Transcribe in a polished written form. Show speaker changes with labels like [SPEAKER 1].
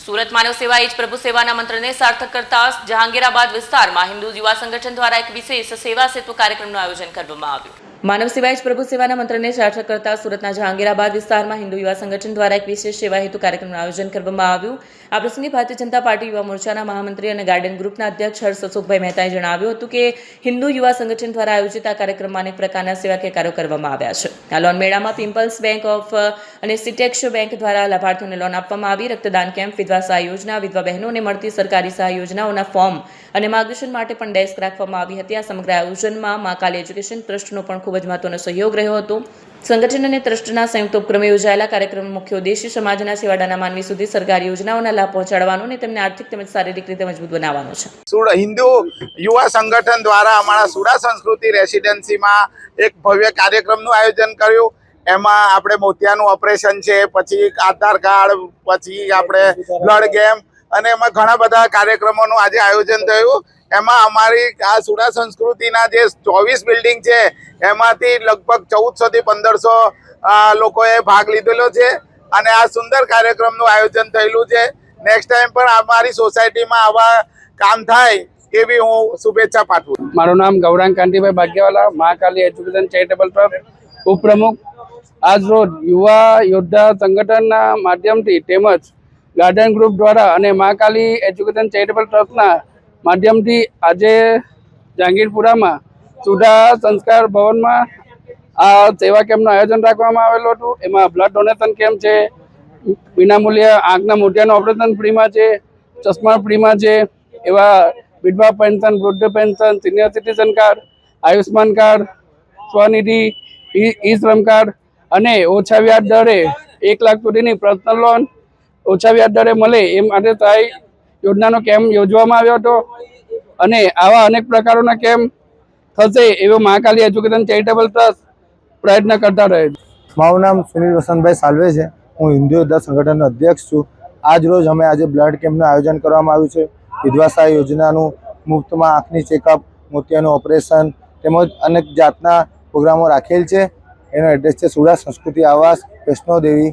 [SPEAKER 1] સુરત માનવ સેવા એ જ પ્રભુ સેવાના મંત્રને સાર્થક કરતા જહાંગીરાબાદ વિસ્તારમાં હિન્દુ યુવા સંગઠન દ્વારા એક વિશેષ સેવા સેતુ કાર્યક્રમનું આયોજન કરવામાં આવ્યું। માનવ સેવા એ જ પ્રભુ સેવાના મંત્રને સાર્થક કરતા સુરતના જહાંગીરાબાદ વિસ્તારમાં હિન્દુ યુવા સંગઠન દ્વારા એક વિશેષ સેવા હેતુ કાર્યક્રમનું આયોજન કરવામાં આવ્યું। આ પ્રસંગે ભારતીય જનતા પાર્ટી યુવા મોરચાના મહામંત્રી અને ગાર્ડન ગ્રુપના અધ્યક્ષ હર્ષ અશોકભાઈ મહેતાએ જણાવ્યું હતું કે હિન્દુ યુવા સંગઠન દ્વારા આયોજિત આ કાર્યક્રમમાં અનેક પ્રકારના સેવાકીય કાર્યો કરવામાં આવ્યા છે। આ લોન મેળામાં પીપલ્સ બેંક ઓફ અને સિટેક્સ બેંક દ્વારા લાભાર્થીઓને લોન આપવામાં આવી। રક્તદાન કેમ્પ, વિધવા સહાય યોજના, વિધવા બહેનોને મળતી સરકારી સહાય યોજનાઓના ફોર્મ અને માર્ગદર્શન માટે પણ ડેસ્ક રાખવામાં આવી હતી। આ સમગ્ર આયોજનમાં મા કાલી એજ્યુકેશન ટ્રસ્ટનો પણ ખૂબ જ મહત્વનો સહયોગ રહ્યો હતો। સંગઠન અને ટ્રસ્ટના સંયુક્ત ઉપક્રમે યોજાયેલા કાર્યક્રમનો મુખ્ય ઉદ્દેશ્ય સમાજના છેવાડાના માનવી સુધી સરકારી યોજનાઓના લાભ પહોંચાડવાનો અને તેમને આર્થિક તેમજ શારીરિક રીતે મજબૂત બનાવવાનો છે।
[SPEAKER 2] હિન્દુ યુવા સંગઠન દ્વારા અમારા સુડા સંસ્કૃતિ રેસિડેન્સીમાં એક ભવ્ય કાર્યક્રમનું આયોજન કર્યું। એમાં આપણે મોતિયાનું ઓપરેશન છે, પછી આધાર કાર્ડ, પછી આપણે બ્લડ કેમ્પ અને એમાં ઘણા બધા કાર્યક્રમોનું આજે આયોજન થયું। એમાં અમારી આ સુડા સંસ્કૃતિના જે 24 બિલ્ડિંગ છે એમાંથી લગભગ 1400 થી 1500 લોકોએ ભાગ લીધેલો છે અને આ સુંદર કાર્યક્રમનું આયોજન થયેલું છે। નેક્સ્ટ ટાઈમ પણ અમારી સોસાયટીમાં આવા કામ થાય એવી હું શુભેચ્છા પાઠવું।
[SPEAKER 3] મારું નામ ગૌરાંગ કાંતિભાઈ ભાગ્યવાલા, મા કાલી એજ્યુકેશન ચેરિટેબલ ટ્રસ્ટ ઉપપ્રમુખ। આજ રોજ યુવા યોદ્ધા સંગઠનના માધ્યમથી તેમજ ગાર્ડન ગ્રુપ દ્વારા અને મા કાલી એજ્યુકેશન ચેરિટેબલ ટ્રસ્ટના માધ્યમથી આજે જહાંગીરપુરામાં સુધા સંસ્કાર ભવનમાં આ સેવા કેમ્પનું આયોજન રાખવામાં આવેલું હતું। એમાં બ્લડ ડોનેશન કેમ્પ છે, વિનામૂલ્ય આંખના મોતિયાનું ઓપરેશન ફ્રીમાં છે, ચશ્મા ફ્રીમાં છે, એવા વિધવા પેન્શન, વૃદ્ધ pension, senior citizen card, Ayushman card, Swanidhi, E Shram card અને ઓછા વ્યાજ દરે 1 લાખ સુધીની પર્સનલ લોન ઓછા વ્યાજ દરે મળે એ માટે સહાય યોજનાનો કેમ્પ યોજવામાં આવ્યો હતો અને આવા અનેક પ્રકારોના કેમ્પ થશે એવો મા કાલી એજ્યુકેશન ચેરિટેબલ ટ્રસ્ટ પ્રયત્ન કરતા રહે છે।
[SPEAKER 4] મારું નામ સુનિલ વસંતભાઈ સાલ્વે છે। હું હિન્દુ યોદ્ધા સંગઠનનો અધ્યક્ષ છું। આજ રોજ અમે આજે બ્લડ કેમ્પનું આયોજન કરવામાં આવ્યું છે। વિધવા સહાય યોજનાનું મુફ્તમાં આંખની ચેકઅપ, મોતિયાનું ઓપરેશન તેમજ અનેક જાતના પ્રોગ્રામો રાખેલ છે। એનો એડ્રેસ છે સુડા સંસ્કૃતિ આવાસ, વૈષ્ણોદેવી,